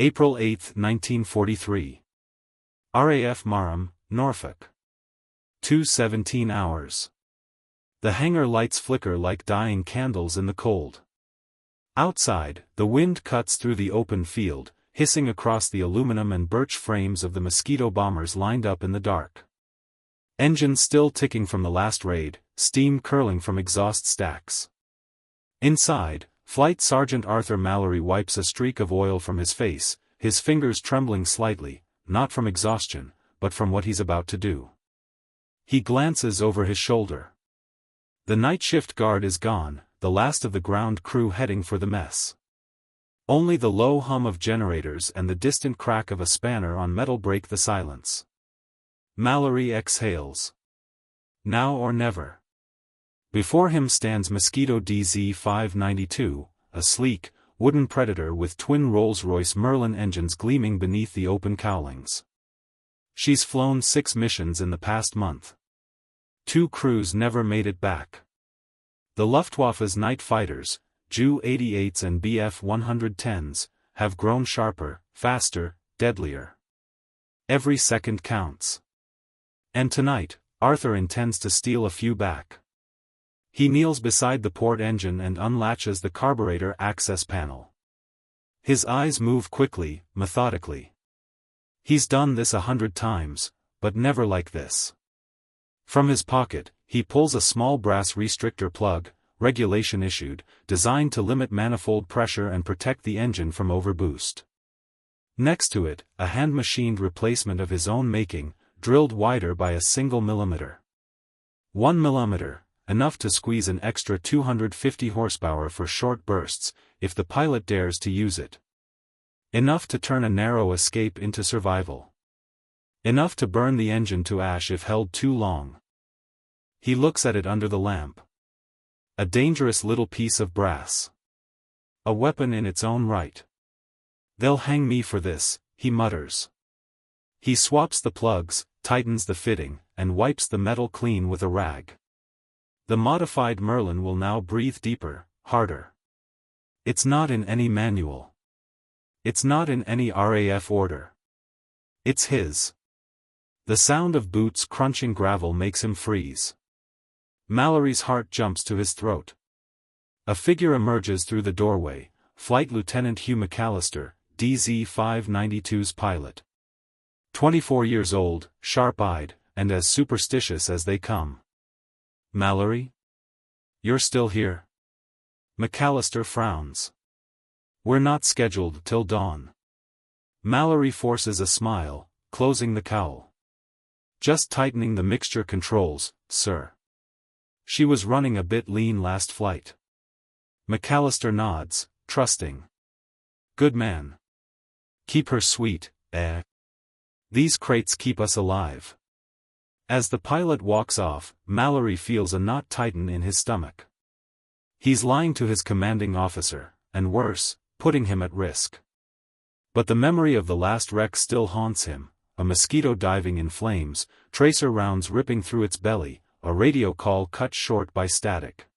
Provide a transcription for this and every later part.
April 8, 1943. RAF Marham, Norfolk. 2:17 hours. The hangar lights flicker like dying candles in the cold. Outside, the wind cuts through the open field, hissing across the aluminum and birch frames of the Mosquito bombers lined up in the dark. Engines still ticking from the last raid, steam curling from exhaust stacks. Inside, Flight Sergeant Arthur Mallory wipes a streak of oil from his face, his fingers trembling slightly, not from exhaustion, but from what he's about to do. He glances over his shoulder. The night shift guard is gone, the last of the ground crew heading for the mess. Only the low hum of generators and the distant crack of a spanner on metal break the silence. Mallory exhales. Now or never. Before him stands Mosquito DZ-592, a sleek, wooden predator with twin Rolls-Royce Merlin engines gleaming beneath the open cowlings. She's flown 6 missions in the past month. 2 crews never made it back. The Luftwaffe's night fighters, Ju-88s and Bf-110s, have grown sharper, faster, deadlier. Every second counts. And tonight, Arthur intends to steal a few back. He kneels beside the port engine and unlatches the carburetor access panel. His eyes move quickly, methodically. He's done this 100 times, but never like this. From his pocket, he pulls a small brass restrictor plug, regulation issued, designed to limit manifold pressure and protect the engine from overboost. Next to it, a hand-machined replacement of his own making, drilled wider by a single millimeter. 1 millimeter, enough to squeeze an extra 250 horsepower for short bursts, if the pilot dares to use it. Enough to turn a narrow escape into survival. Enough to burn the engine to ash if held too long. He looks at it under the lamp. A dangerous little piece of brass. A weapon in its own right. "They'll hang me for this," he mutters. He swaps the plugs, tightens the fitting, and wipes the metal clean with a rag. The modified Merlin will now breathe deeper, harder. It's not in any manual. It's not in any RAF order. It's his. The sound of boots crunching gravel makes him freeze. Mallory's heart jumps to his throat. A figure emerges through the doorway, Flight Lieutenant Hugh McAllister, DZ-592's pilot. 24 years old, sharp-eyed, and as superstitious as they come. "Mallory? You're still here?" McAllister frowns. "We're not scheduled till dawn." Mallory forces a smile, closing the cowl. "Just tightening the mixture controls, sir. She was running a bit lean last flight." McAllister nods, trusting. "Good man. Keep her sweet, eh? These crates keep us alive." As the pilot walks off, Mallory feels a knot tighten in his stomach. He's lying to his commanding officer, and worse, putting him at risk. But the memory of the last wreck still haunts him, a Mosquito diving in flames, tracer rounds ripping through its belly, a radio call cut short by static.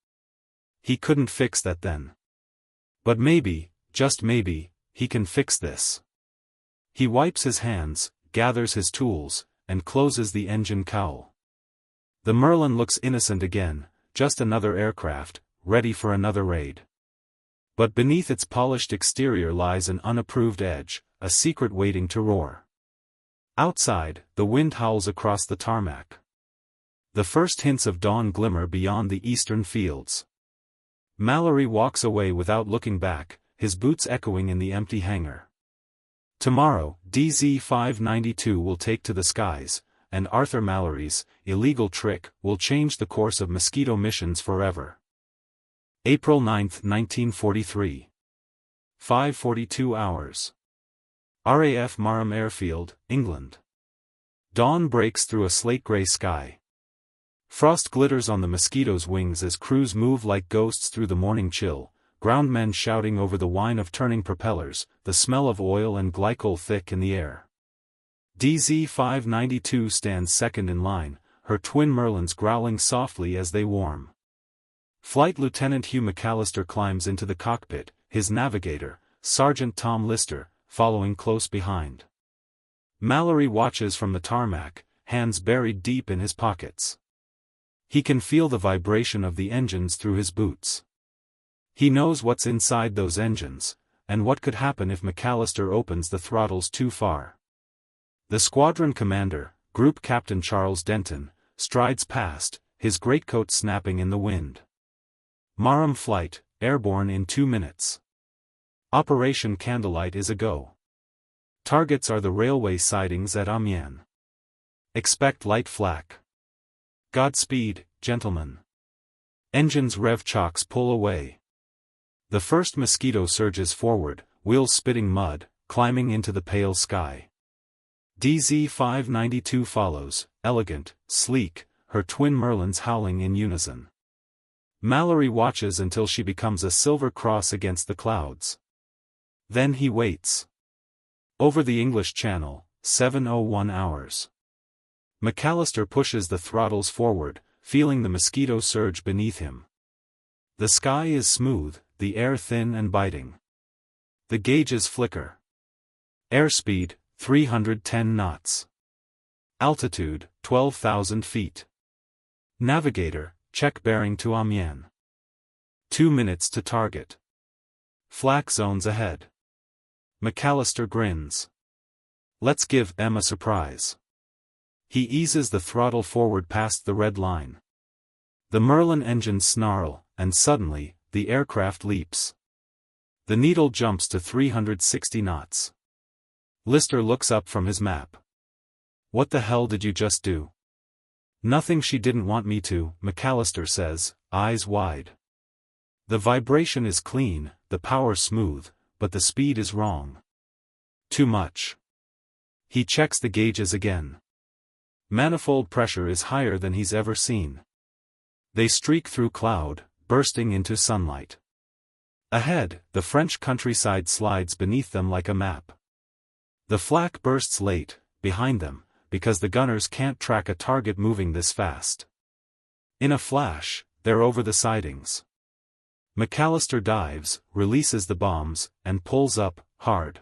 He couldn't fix that then. But maybe, just maybe, he can fix this. He wipes his hands, gathers his tools, and closes the engine cowl. The Merlin looks innocent again, just another aircraft, ready for another raid. But beneath its polished exterior lies an unapproved edge, a secret waiting to roar. Outside, the wind howls across the tarmac. The first hints of dawn glimmer beyond the eastern fields. Mallory walks away without looking back, his boots echoing in the empty hangar. Tomorrow, DZ-592 will take to the skies, and Arthur Mallory's illegal trick will change the course of Mosquito missions forever. April 9, 1943. 5:42 hours. RAF Marham Airfield, England. Dawn breaks through a slate-gray sky. Frost glitters on the Mosquito's wings as crews move like ghosts through the morning chill, groundmen shouting over the whine of turning propellers, the smell of oil and glycol thick in the air. DZ-592 stands second in line, her twin Merlins growling softly as they warm. Flight Lieutenant Hugh McAllister climbs into the cockpit, his navigator, Sergeant Tom Lister, following close behind. Mallory watches from the tarmac, hands buried deep in his pockets. He can feel the vibration of the engines through his boots. He knows what's inside those engines, and what could happen if McAllister opens the throttles too far. The squadron commander, Group Captain Charles Denton, strides past, his greatcoat snapping in the wind. Marham flight, airborne in 2 minutes. Operation Candlelight is a go. Targets are the railway sidings at Amiens. Expect light flak. Godspeed, gentlemen. Engines rev, chocks pull away. The first Mosquito surges forward, wheels spitting mud, climbing into the pale sky. DZ-592 follows, elegant, sleek, her twin Merlins howling in unison. Mallory watches until she becomes a silver cross against the clouds. Then he waits. Over the English Channel, 7:01 hours. McAllister pushes the throttles forward, feeling the Mosquito surge beneath him. The sky is smooth, the air thin and biting. The gauges flicker. Airspeed, 310 knots. Altitude, 12,000 feet. Navigator, check bearing to Amiens. 2 minutes to target. Flak zones ahead. McAllister grins. Let's give them a surprise. He eases the throttle forward past the red line. The Merlin engines snarl, and suddenly, the aircraft leaps. The needle jumps to 360 knots. Lister looks up from his map. What the hell did you just do? Nothing, she didn't want me to, McAllister says, eyes wide. The vibration is clean, the power smooth, but the speed is wrong. Too much. He checks the gauges again. Manifold pressure is higher than he's ever seen. They streak through cloud, bursting into sunlight. Ahead, the French countryside slides beneath them like a map. The flak bursts late, behind them, because the gunners can't track a target moving this fast. In a flash, they're over the sidings. McAllister dives, releases the bombs, and pulls up, hard.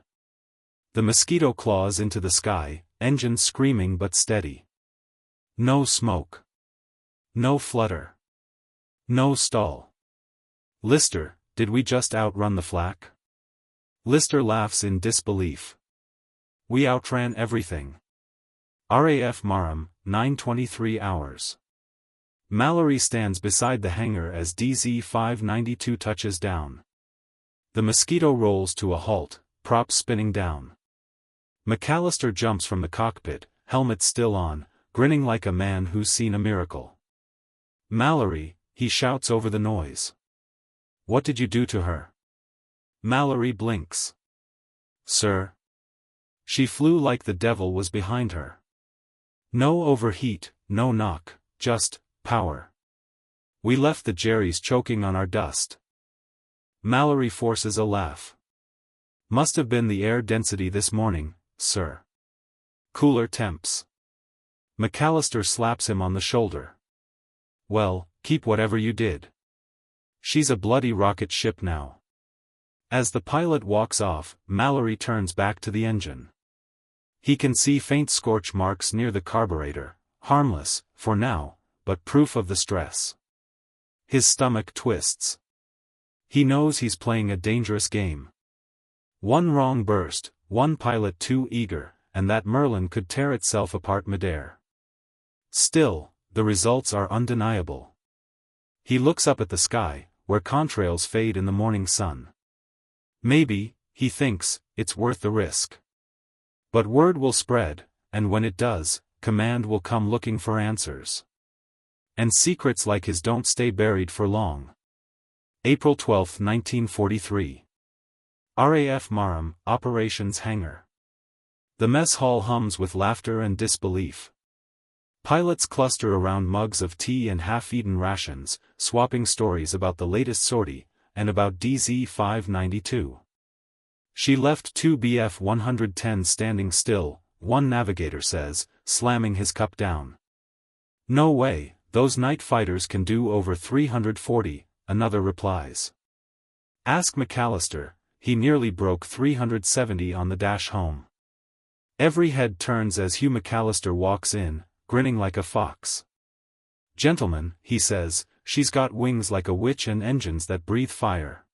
The Mosquito claws into the sky, engines screaming but steady. No smoke. No flutter. No stall. Lister, did we just outrun the flak? Lister laughs in disbelief. We outran everything. RAF Marham, 9:23 hours. Mallory stands beside the hangar as DZ-592 touches down. The Mosquito rolls to a halt, props spinning down. McAllister jumps from the cockpit, helmet still on, grinning like a man who's seen a miracle. Mallory, he shouts over the noise. What did you do to her? Mallory blinks. Sir. She flew like the devil was behind her. No overheat, no knock, just power. We left the Jerrys choking on our dust. Mallory forces a laugh. Must have been the air density this morning, sir. Cooler temps. McAllister slaps him on the shoulder. Well, keep whatever you did. She's a bloody rocket ship now. As the pilot walks off, Mallory turns back to the engine. He can see faint scorch marks near the carburetor, harmless, for now, but proof of the stress. His stomach twists. He knows he's playing a dangerous game. One wrong burst, one pilot too eager, and that Merlin could tear itself apart midair. Still, the results are undeniable. He looks up at the sky, where contrails fade in the morning sun. Maybe, he thinks, it's worth the risk. But word will spread, and when it does, command will come looking for answers. And secrets like his don't stay buried for long. April 12, 1943. RAF Marham, Operations Hangar. The mess hall hums with laughter and disbelief. Pilots cluster around mugs of tea and half-eaten rations, swapping stories about the latest sortie, and about DZ-592. She left 2 BF-110 standing still, one navigator says, slamming his cup down. No way, those night fighters can do over 340, another replies. Ask McAllister, he nearly broke 370 on the dash home. Every head turns as Hugh McAllister walks in, grinning like a fox. "Gentlemen," he says, "she's got wings like a witch and engines that breathe fire.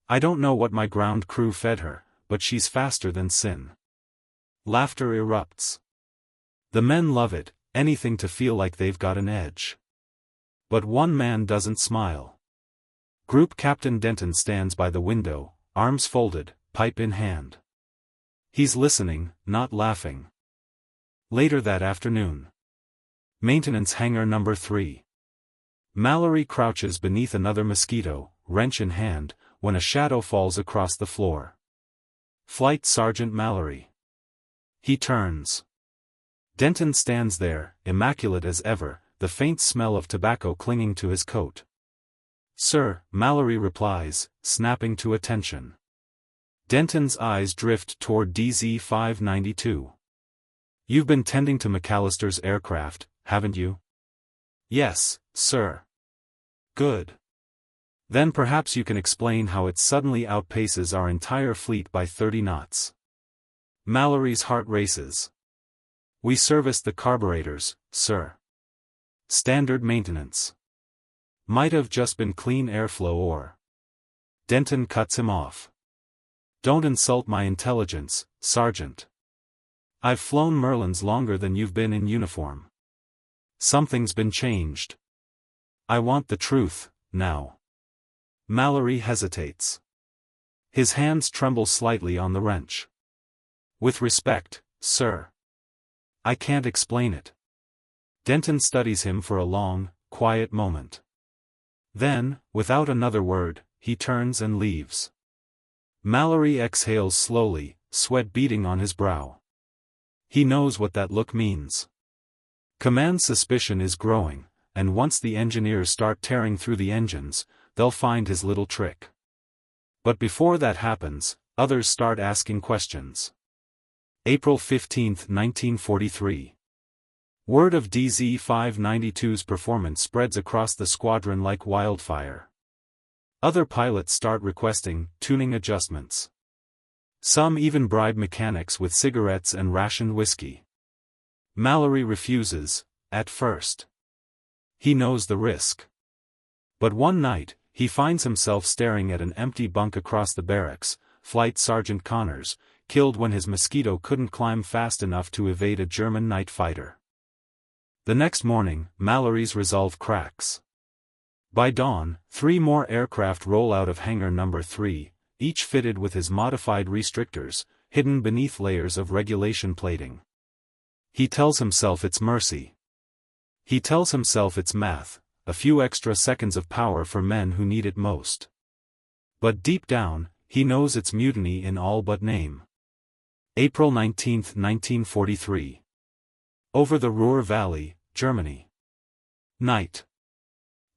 I don't know what my ground crew fed her, but she's faster than sin." Laughter erupts. The men love it, anything to feel like they've got an edge. But one man doesn't smile. Group Captain Denton stands by the window, arms folded, pipe in hand. He's listening, not laughing. Later that afternoon. Maintenance Hangar Number 3. Mallory crouches beneath another mosquito, wrench in hand, when a shadow falls across the floor. Flight Sergeant Mallory. He turns. Denton stands there, immaculate as ever, the faint smell of tobacco clinging to his coat. "Sir," Mallory replies, snapping to attention. Denton's eyes drift toward DZ-592. "You've been tending to McAllister's aircraft, haven't you?" "Yes, sir." "Good. Then perhaps you can explain how it suddenly outpaces our entire fleet by 30 knots. Mallory's heart races. "We serviced the carburetors, sir. Standard maintenance. Might have just been clean airflow or—" Denton cuts him off. "Don't insult my intelligence, Sergeant. I've flown Merlins longer than you've been in uniform. Something's been changed. I want the truth, now." Mallory hesitates. His hands tremble slightly on the wrench. "With respect, sir. I can't explain it." Denton studies him for a long, quiet moment. Then, without another word, he turns and leaves. Mallory exhales slowly, sweat beading on his brow. He knows what that look means. Command suspicion is growing, and once the engineers start tearing through the engines, they'll find his little trick. But before that happens, others start asking questions. April 15, 1943. Word of DZ-592's performance spreads across the squadron like wildfire. Other pilots start requesting tuning adjustments. Some even bribe mechanics with cigarettes and rationed whiskey. Mallory refuses, at first. He knows the risk. But one night, he finds himself staring at an empty bunk across the barracks, Flight Sergeant Connors, killed when his Mosquito couldn't climb fast enough to evade a German night fighter. The next morning, Mallory's resolve cracks. By dawn, 3 more aircraft roll out of Hangar Number 3, each fitted with his modified restrictors, hidden beneath layers of regulation plating. He tells himself it's mercy. He tells himself it's math, a few extra seconds of power for men who need it most. But deep down, he knows it's mutiny in all but name. April 19, 1943. Over the Ruhr Valley, Germany. Night.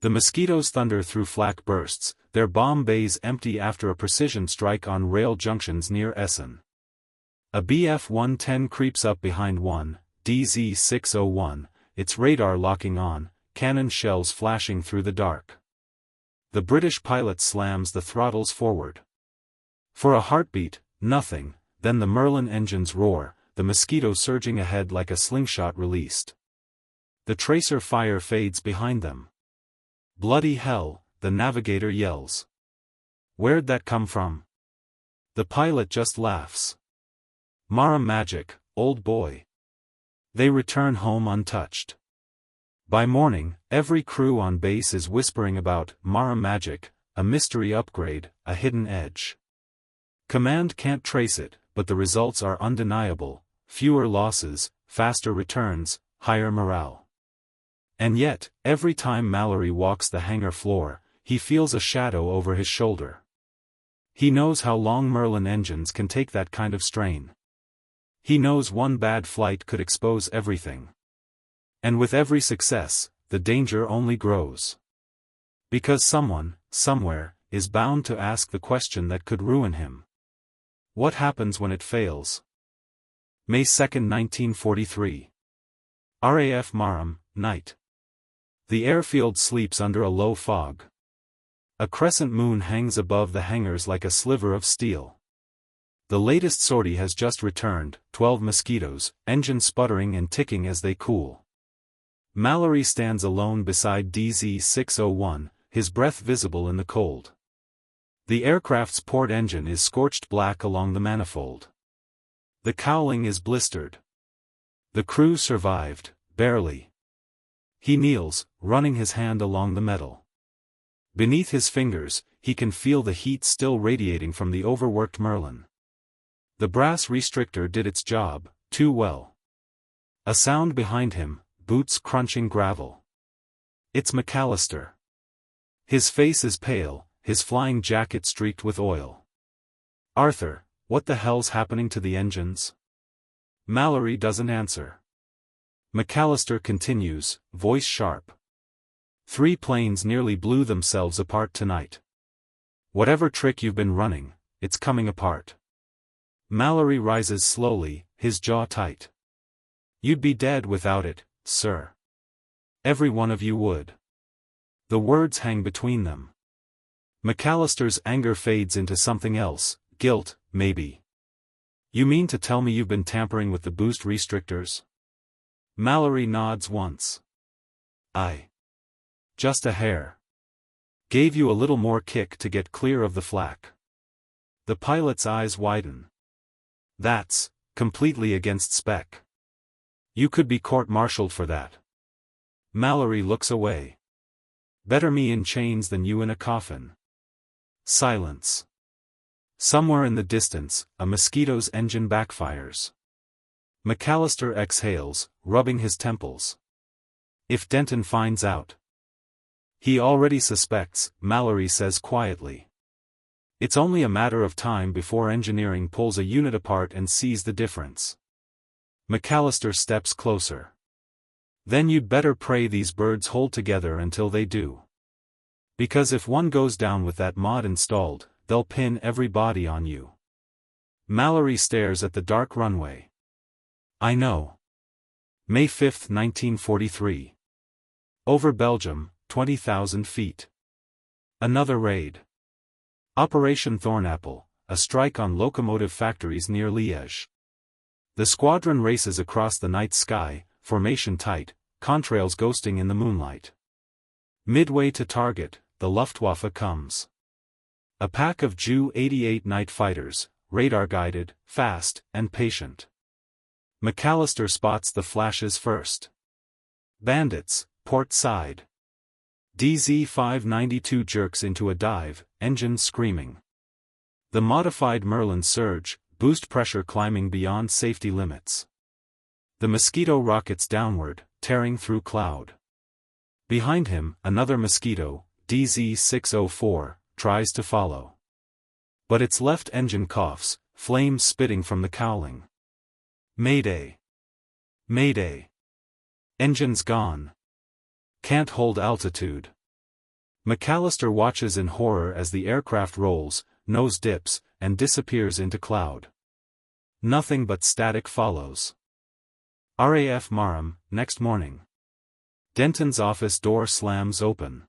The Mosquitoes thunder through flak bursts, their bomb bays empty after a precision strike on rail junctions near Essen. A Bf-110 creeps up behind one, DZ-601, its radar locking on, cannon shells flashing through the dark. The British pilot slams the throttles forward. For a heartbeat, nothing, then the Merlin engines roar, the Mosquito surging ahead like a slingshot released. The tracer fire fades behind them. "Bloody hell," the navigator yells. "Where'd that come from?" The pilot just laughs. "Maram magic, old boy." They return home untouched. By morning, every crew on base is whispering about Maram magic, a mystery upgrade, a hidden edge. Command can't trace it, but the results are undeniable: fewer losses, faster returns, higher morale. And yet, every time Mallory walks the hangar floor, he feels a shadow over his shoulder. He knows how long Merlin engines can take that kind of strain. He knows one bad flight could expose everything. And with every success, the danger only grows. Because someone, somewhere, is bound to ask the question that could ruin him. What happens when it fails? May 2, 1943. RAF Maram, night. The airfield sleeps under a low fog. A crescent moon hangs above the hangars like a sliver of steel. The latest sortie has just returned, 12 Mosquitoes, engine sputtering and ticking as they cool. Mallory stands alone beside DZ-601, his breath visible in the cold. The aircraft's port engine is scorched black along the manifold. The cowling is blistered. The crew survived, barely. He kneels, running his hand along the metal. Beneath his fingers, he can feel the heat still radiating from the overworked Merlin. The brass restrictor did its job, too well. A sound behind him, boots crunching gravel. It's McAllister. His face is pale, his flying jacket streaked with oil. Arthur, what the hell's happening to the engines? Mallory doesn't answer. McAllister continues, voice sharp. 3 planes nearly blew themselves apart tonight. Whatever trick you've been running, it's coming apart. Mallory rises slowly, his jaw tight. You'd be dead without it, sir. Every one of you would. The words hang between them. McAllister's anger fades into something else, guilt, maybe. You mean to tell me you've been tampering with the boost restrictors? Mallory nods once. Just a hair. Gave you a little more kick to get clear of the flak. The pilot's eyes widen. That's completely against spec. You could be court-martialed for that. Mallory looks away. Better me in chains than you in a coffin. Silence. Somewhere in the distance, a Mosquito's engine backfires. McAllister exhales, rubbing his temples. If Denton finds out. He already suspects, Mallory says quietly. It's only a matter of time before engineering pulls a unit apart and sees the difference. McAllister steps closer. Then you'd better pray these birds hold together until they do. Because if one goes down with that mod installed, they'll pin every body on you. Mallory stares at the dark runway. I know. May 5, 1943. Over Belgium, 20,000 feet. Another raid. Operation Thornapple, a strike on locomotive factories near Liège. The squadron races across the night sky, formation tight, contrails ghosting in the moonlight. Midway to target, the Luftwaffe comes. A pack of Ju-88 night fighters, radar-guided, fast, and patient. McAllister spots the flashes first. Bandits, port side. DZ-592 jerks into a dive, engine screaming. The modified Merlin surge, boost pressure climbing beyond safety limits. The Mosquito rockets downward, tearing through cloud. Behind him, another Mosquito, DZ-604, tries to follow. But its left engine coughs, flames spitting from the cowling. Mayday! Mayday! Engine's gone. Can't hold altitude. McAllister watches in horror as the aircraft rolls, nose dips, and disappears into cloud. Nothing but static follows. RAF Marham, next morning. Denton's office door slams open.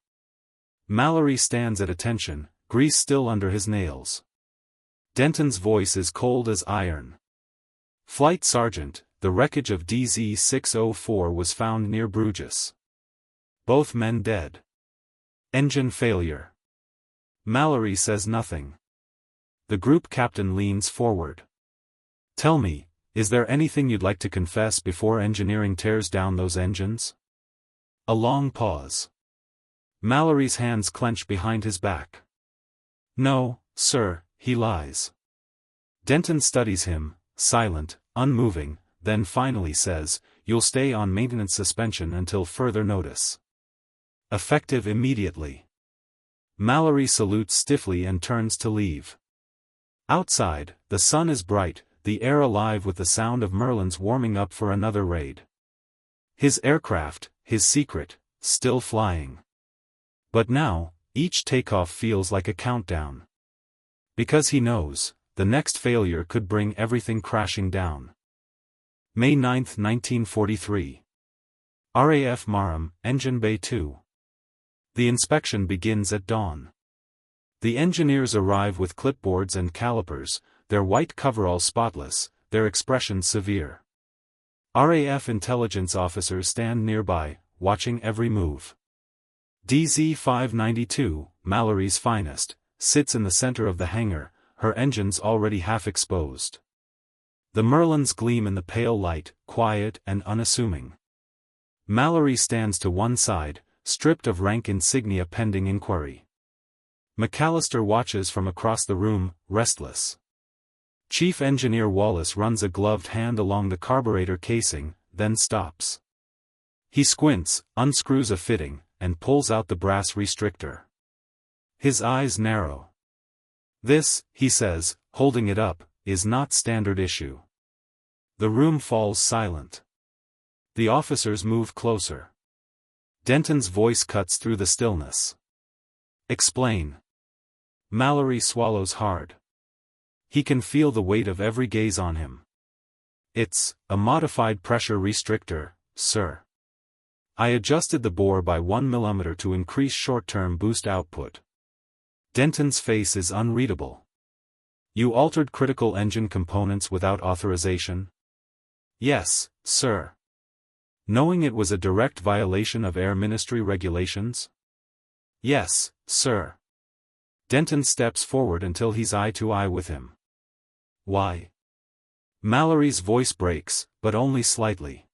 Mallory stands at attention, grease still under his nails. Denton's voice is cold as iron. Flight Sergeant, the wreckage of DZ-604 was found near Bruges. Both men dead. Engine failure. Mallory says nothing. The group captain leans forward. Tell me, is there anything you'd like to confess before engineering tears down those engines? A long pause. Mallory's hands clench behind his back. No, sir, he lies. Denton studies him, silent, unmoving, then finally says, you'll stay on maintenance suspension until further notice. Effective immediately. Mallory salutes stiffly and turns to leave. Outside, the sun is bright, the air alive with the sound of Merlins warming up for another raid. His aircraft, his secret, still flying. But now, each takeoff feels like a countdown. Because he knows, the next failure could bring everything crashing down. May 9, 1943. RAF Marham, Engine Bay 2. The inspection begins at dawn. The engineers arrive with clipboards and calipers, their white coveralls spotless, their expressions severe. RAF intelligence officers stand nearby, watching every move. DZ-592, Mallory's finest, sits in the center of the hangar, her engines already half exposed. The Merlins gleam in the pale light, quiet and unassuming. Mallory stands to one side, stripped of rank insignia pending inquiry. McAllister watches from across the room, restless. Chief Engineer Wallace runs a gloved hand along the carburetor casing, then stops. He squints, unscrews a fitting, and pulls out the brass restrictor. His eyes narrow. "This," he says, holding it up, "is not standard issue." The room falls silent. The officers move closer. Denton's voice cuts through the stillness. "Explain." Mallory swallows hard. He can feel the weight of every gaze on him. "It's a modified pressure restrictor, sir. I adjusted the bore by 1 mm to increase short-term boost output." Denton's face is unreadable. "You altered critical engine components without authorization?" "Yes, sir." "Knowing it was a direct violation of Air Ministry regulations?" "Yes, sir." Denton steps forward until he's eye to eye with him. "Why?" Mallory's voice breaks, but only slightly.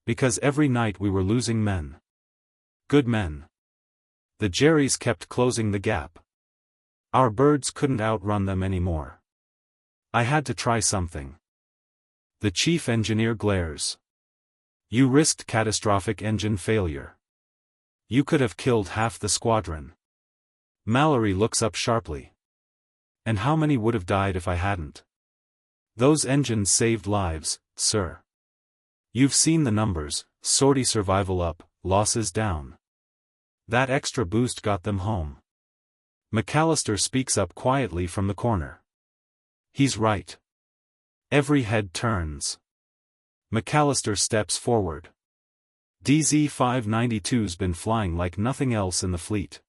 "Because every night we were losing men. Good men. The Jerrys kept closing the gap. Our birds couldn't outrun them anymore. I had to try something." The chief engineer glares. "You risked catastrophic engine failure. You could have killed half the squadron." Mallory looks up sharply. "And how many would have died if I hadn't?" "Those engines saved lives, sir. You've seen the numbers, sortie survival up, losses down. That extra boost got them home." McAllister speaks up quietly from the corner. "He's right." Every head turns. McAllister steps forward. "DZ-592's been flying like nothing else in the fleet.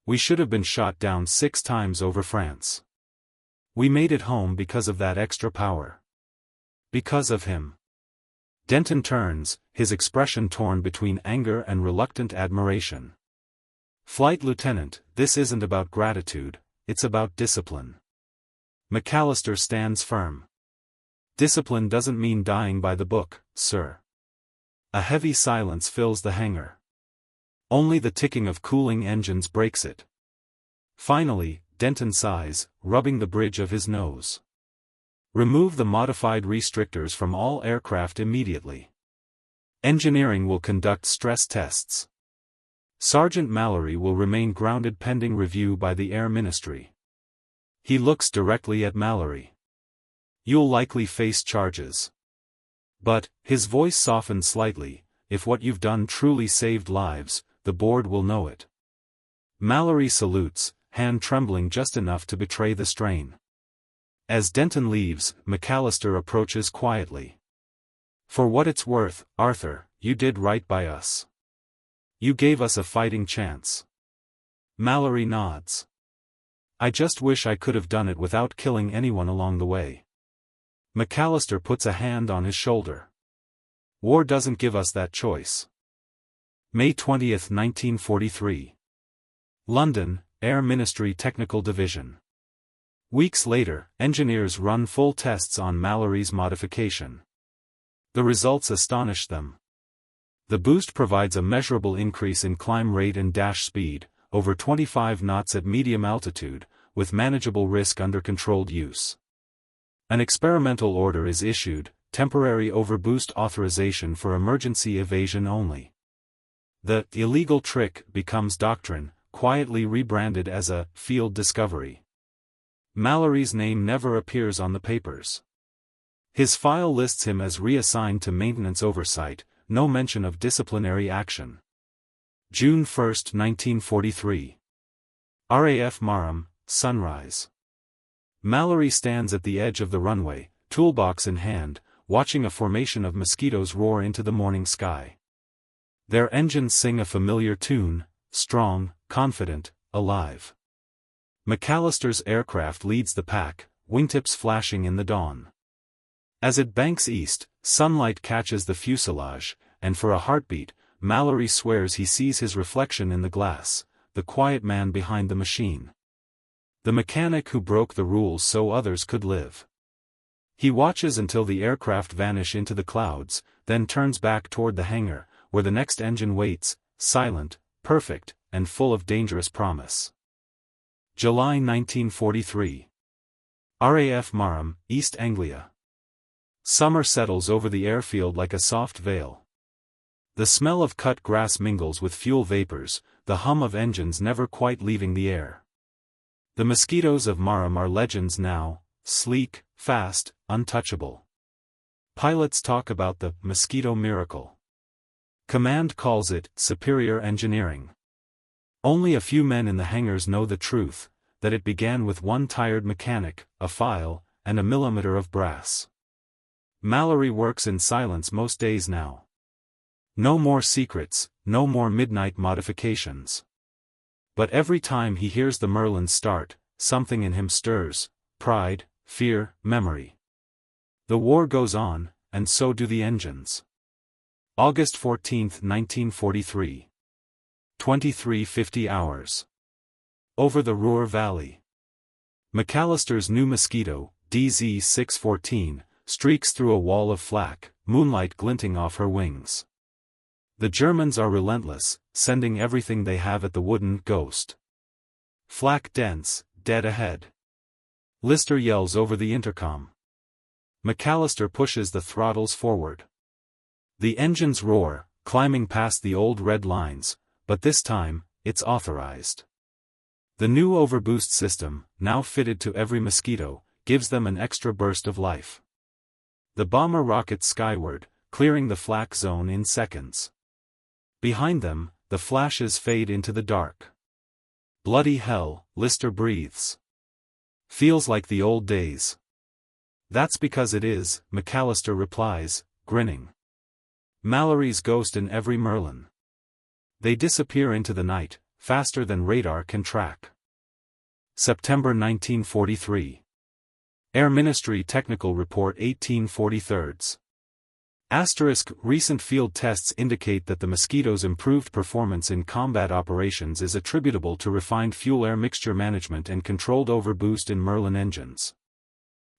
We should have been shot down 6 times over France. We made it home because of that extra power. Because of him." Denton turns, his expression torn between anger and reluctant admiration. "Flight Lieutenant, this isn't about gratitude, it's about discipline." McAllister stands firm. "Discipline doesn't mean dying by the book, sir." A heavy silence fills the hangar. Only the ticking of cooling engines breaks it. Finally, Denton sighs, rubbing the bridge of his nose. "Remove the modified restrictors from all aircraft immediately. Engineering will conduct stress tests. Sergeant Mallory will remain grounded pending review by the Air Ministry." He looks directly at Mallory. "You'll likely face charges. But," his voice softened slightly, "if what you've done truly saved lives, the board will know it." Mallory salutes, hand trembling just enough to betray the strain. As Denton leaves, McAllister approaches quietly. "For what it's worth, Arthur, you did right by us. You gave us a fighting chance." Mallory nods. "I just wish I could have done it without killing anyone along the way." McAllister puts a hand on his shoulder. "War doesn't give us that choice." May 20, 1943. London, Air Ministry Technical Division. Weeks later, engineers run full tests on Mallory's modification. The results astonish them. The boost provides a measurable increase in climb rate and dash speed, over 25 knots at medium altitude, with manageable risk under controlled use. An experimental order is issued, temporary overboost authorization for emergency evasion only. The illegal trick becomes doctrine, quietly rebranded as a field discovery. Mallory's name never appears on the papers. His file lists him as reassigned to maintenance oversight, no mention of disciplinary action. June 1, 1943. RAF Marham, sunrise. Mallory stands at the edge of the runway, toolbox in hand, watching a formation of mosquitoes roar into the morning sky. Their engines sing a familiar tune, strong, confident, alive. McAllister's aircraft leads the pack, wingtips flashing in the dawn. As it banks east, sunlight catches the fuselage, and for a heartbeat, Mallory swears he sees his reflection in the glass, the quiet man behind the machine. The mechanic who broke the rules so others could live. He watches until the aircraft vanish into the clouds, then turns back toward the hangar, where the next engine waits, silent, perfect, and full of dangerous promise. July 1943. RAF Marham, East Anglia. Summer settles over the airfield like a soft veil. The smell of cut grass mingles with fuel vapors, the hum of engines never quite leaving the air. The Mosquitoes of Marham are legends now, sleek, fast, untouchable. Pilots talk about the Mosquito miracle. Command calls it superior engineering. Only a few men in the hangars know the truth, that it began with one tired mechanic, a file, and a millimeter of brass. Mallory works in silence most days now. No more secrets, no more midnight modifications. But every time he hears the Merlins start, something in him stirs, pride, fear, memory. The war goes on, and so do the engines. August 14, 1943. 23:50 hours. Over the Ruhr Valley. McAllister's new Mosquito, DZ-614, streaks through a wall of flak, moonlight glinting off her wings. The Germans are relentless, sending everything they have at the wooden ghost. Flak dense, dead ahead. Lister yells over the intercom. McAllister pushes the throttles forward. The engines roar, climbing past the old red lines, but this time, it's authorized. The new overboost system, now fitted to every Mosquito, gives them an extra burst of life. The bomber rockets skyward, clearing the flak zone in seconds. Behind them, the flashes fade into the dark. Bloody hell, Lister breathes. Feels like the old days. That's because it is, McAllister replies, grinning. Mallory's ghost in every Merlin. They disappear into the night, faster than radar can track. September 1943. Air Ministry Technical Report 1843. Recent field tests indicate that the Mosquito's improved performance in combat operations is attributable to refined fuel-air mixture management and controlled overboost in Merlin engines.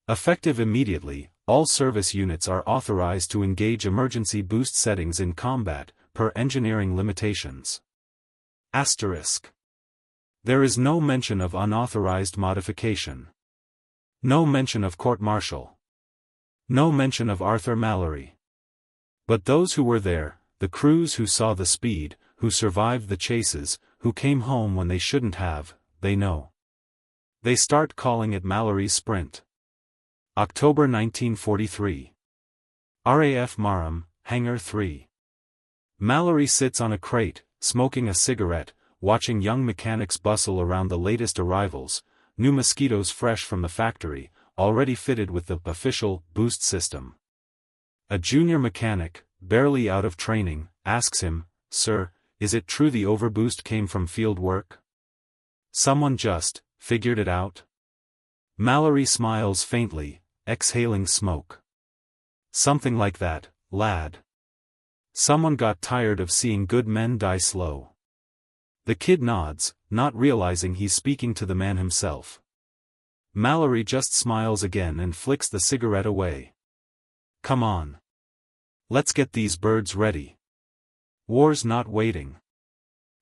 Effective immediately, all service units are authorized to engage emergency boost settings in combat, per engineering limitations. There is no mention of unauthorized modification. No mention of court-martial. No mention of Arthur Mallory. But those who were there, the crews who saw the speed, who survived the chases, who came home when they shouldn't have, they know. They start calling it Mallory's Sprint. October 1943. RAF Marham, Hangar 3. Mallory sits on a crate, smoking a cigarette, watching young mechanics bustle around the latest arrivals, new Mosquitoes fresh from the factory, already fitted with the official boost system. A junior mechanic, barely out of training, asks him, "Sir, is it true the overboost came from field work? Someone just figured it out?" Mallory smiles faintly, exhaling smoke. "Something like that, lad. Someone got tired of seeing good men die slow." The kid nods, not realizing he's speaking to the man himself. Mallory just smiles again and flicks the cigarette away. "Come on. Let's get these birds ready. War's not waiting."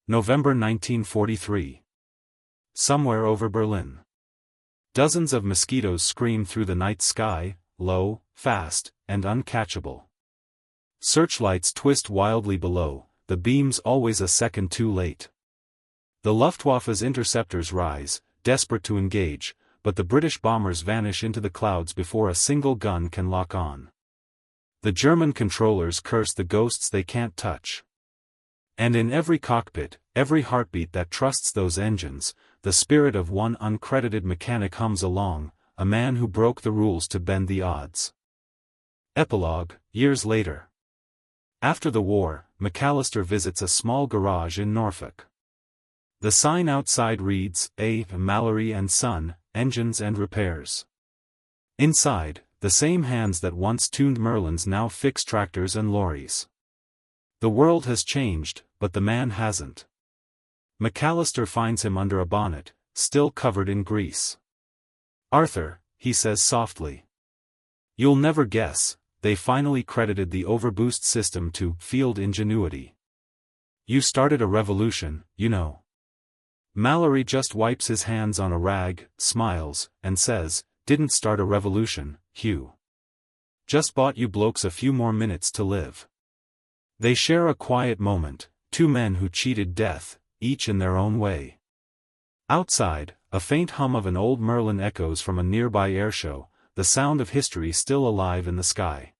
November 1943. Somewhere over Berlin. Dozens of Mosquitoes scream through the night sky, low, fast, and uncatchable. Searchlights twist wildly below, the beams always a second too late. The Luftwaffe's interceptors rise, desperate to engage, but the British bombers vanish into the clouds before a single gun can lock on. The German controllers curse the ghosts they can't touch. And in every cockpit, every heartbeat that trusts those engines, the spirit of one uncredited mechanic hums along, a man who broke the rules to bend the odds. Epilogue, years later. After the war, McAllister visits a small garage in Norfolk. The sign outside reads, A. Mallory and Son, Engines and Repairs. Inside, the same hands that once tuned Merlins now fix tractors and lorries. The world has changed, but the man hasn't. McAllister finds him under a bonnet, still covered in grease. Arthur, he says softly. You'll never guess, they finally credited the overboost system to field ingenuity. You started a revolution, you know. Mallory just wipes his hands on a rag, smiles, and says, Didn't start a revolution, Hugh. Just bought you blokes a few more minutes to live. They share a quiet moment, two men who cheated death, each in their own way. Outside, a faint hum of an old Merlin echoes from a nearby airshow, the sound of history still alive in the sky.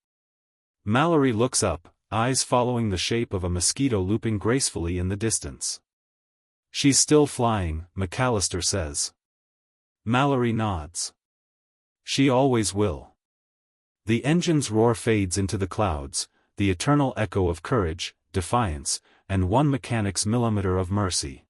Mallory looks up, eyes following the shape of a mosquito looping gracefully in the distance. She's still flying, McAllister says. Mallory nods. She always will. The engine's roar fades into the clouds, the eternal echo of courage, defiance, and one mechanic's millimeter of mercy.